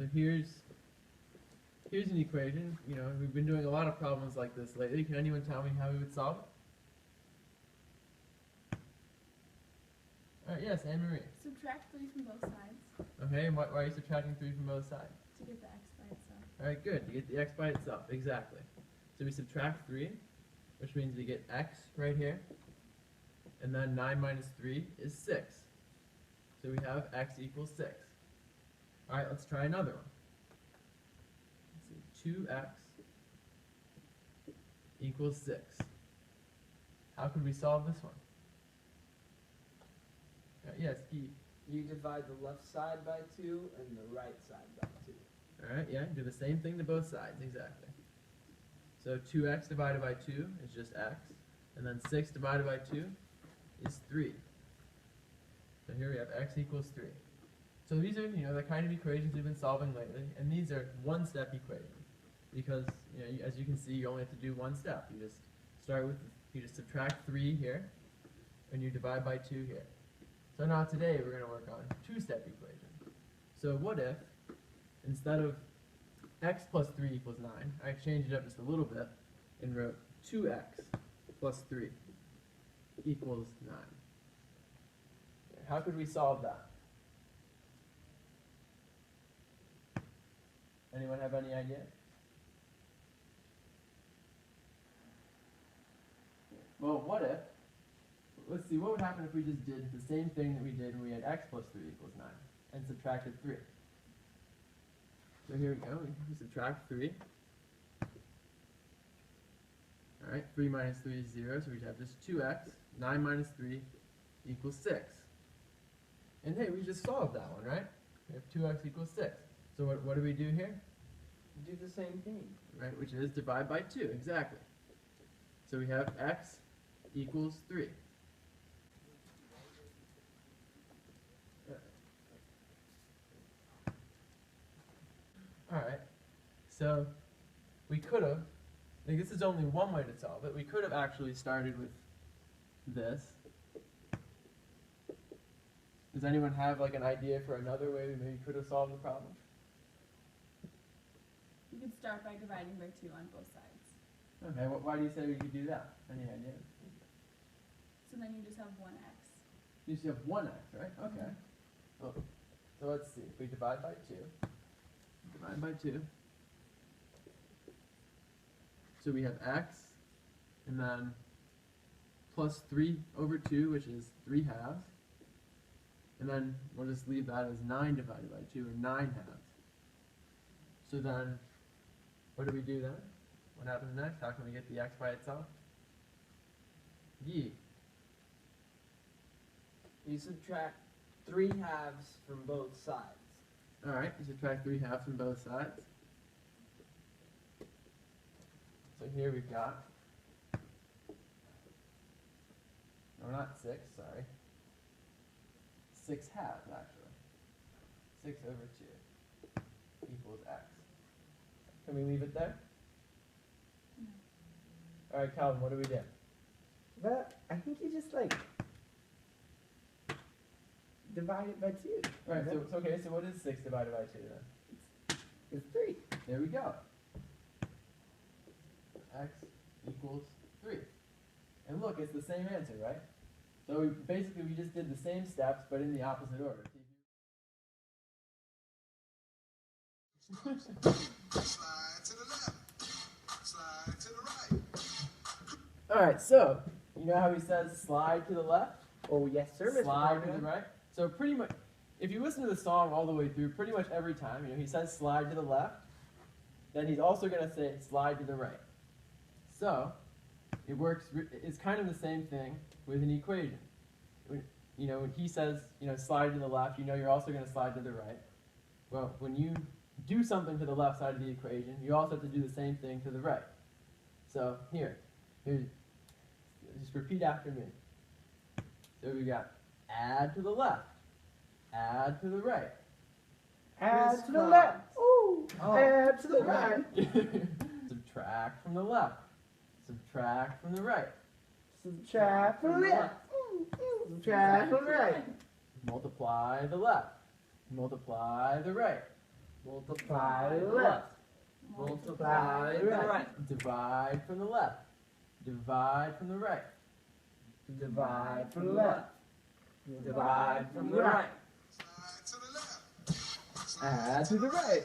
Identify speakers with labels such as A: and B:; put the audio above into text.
A: So here's an equation. You know, we've been doing a lot of problems like this lately. Can anyone tell me how we would solve it? All right, yes, Anne Marie.
B: Subtract 3 from both sides
A: Okay, and why are you subtracting 3 from both sides?
B: to get the x by itself.
A: All right, good. You get the x by itself, exactly. So we subtract 3, which means we get x right here, and then 9 minus 3 is 6. So we have x equals 6. All right, let's try another one. Let's see, 2x equals 6. How could we solve this one? Yes, Guy.
C: You divide the left side by 2 and the right side by 2.
A: All right, yeah, do the same thing to both sides, exactly. So 2x divided by 2 is just x, and then 6 divided by 2 is 3. So here we have x equals 3. So these are, you know, the kind of equations we've been solving lately, and these are one-step equations. Because, you know, as you can see, you only have to do one step. You just start with, you just subtract 3 here, and you divide by 2 here. So now today we're going to work on two-step equations. So what if, instead of x plus 3 equals 9, I changed it up just a little bit and wrote 2x plus 3 equals 9. How could we solve that? Anyone have any idea? Well, what if, let's see, what would happen if we just did the same thing that we did when we had x plus 3 equals 9 and subtracted 3? So here we go, we subtract 3. Alright, 3 minus 3 is 0, so we have just 2x. 9 minus 3 equals 6. And hey, we just solved that one, right? We have 2x equals 6. So what do we do here?
C: Do the same thing.
A: Right, which is divide by 2, exactly. So we have x equals 3. Alright, so we could have, I think this is only one way to solve it, we could have actually started with this. Does anyone have like an idea for another way we maybe could have solved the problem?
B: You could start by dividing by 2 on both sides.
A: Okay, why do you say we could do that? Any ideas?
B: So then you just have 1x.
A: You just have 1x, right? Okay. Well, so let's see, if we divide by 2, divide by 2. So we have x, and then plus 3 over 2, which is 3 halves. And then we'll just leave that as 9 divided by 2, or 9 halves. So then, what do we do then? What happens next? How can we get the x by itself? Yi.
C: You subtract 3 halves from both sides.
A: Alright, you subtract 3 halves from both sides. So here we've got, no, not 6, sorry. 6 halves, actually. 6 over 2 equals x. Can we leave it there?
B: No.
A: Alright, Calvin, what do we do?
D: But I think you just like divide it by 2.
A: Alright, so okay, so what is 6 divided by 2 then?
D: It's 3.
A: There we go. X equals 3. And look, it's the same answer, right? So basically we just did the same steps, but in the opposite order.
E: Slide to the left. Slide to the right.
A: Alright, so, you know how he says slide to the left?
D: Oh yes, sir, Mr.
A: Slide to the
D: Parker.
A: right? So pretty much, if you listen to the song all the way through, pretty much every time, you know, he says slide to the left, then he's also going to say slide to the right. So, it works, it's kind of the same thing with an equation. You know, when he says, you know, slide to the left, you know you're also going to slide to the right. Well, when you do something to the left side of the equation, you also have to do the same thing to the right. So, here, just repeat after me. So we got add to the left, add to the right.
D: Add to the left. Ooh.
A: Oh.
D: Add to the right.
A: Subtract from the left, subtract from the right.
D: Subtract from the left. Subtract from the right.
A: Multiply the left, multiply the right.
C: Multiply to the left. Multiply to the right.
A: Divide from the left. Divide from the right.
C: Divide from the left. Divide from the right.
E: Slide to the left. Slide
A: Add to the right.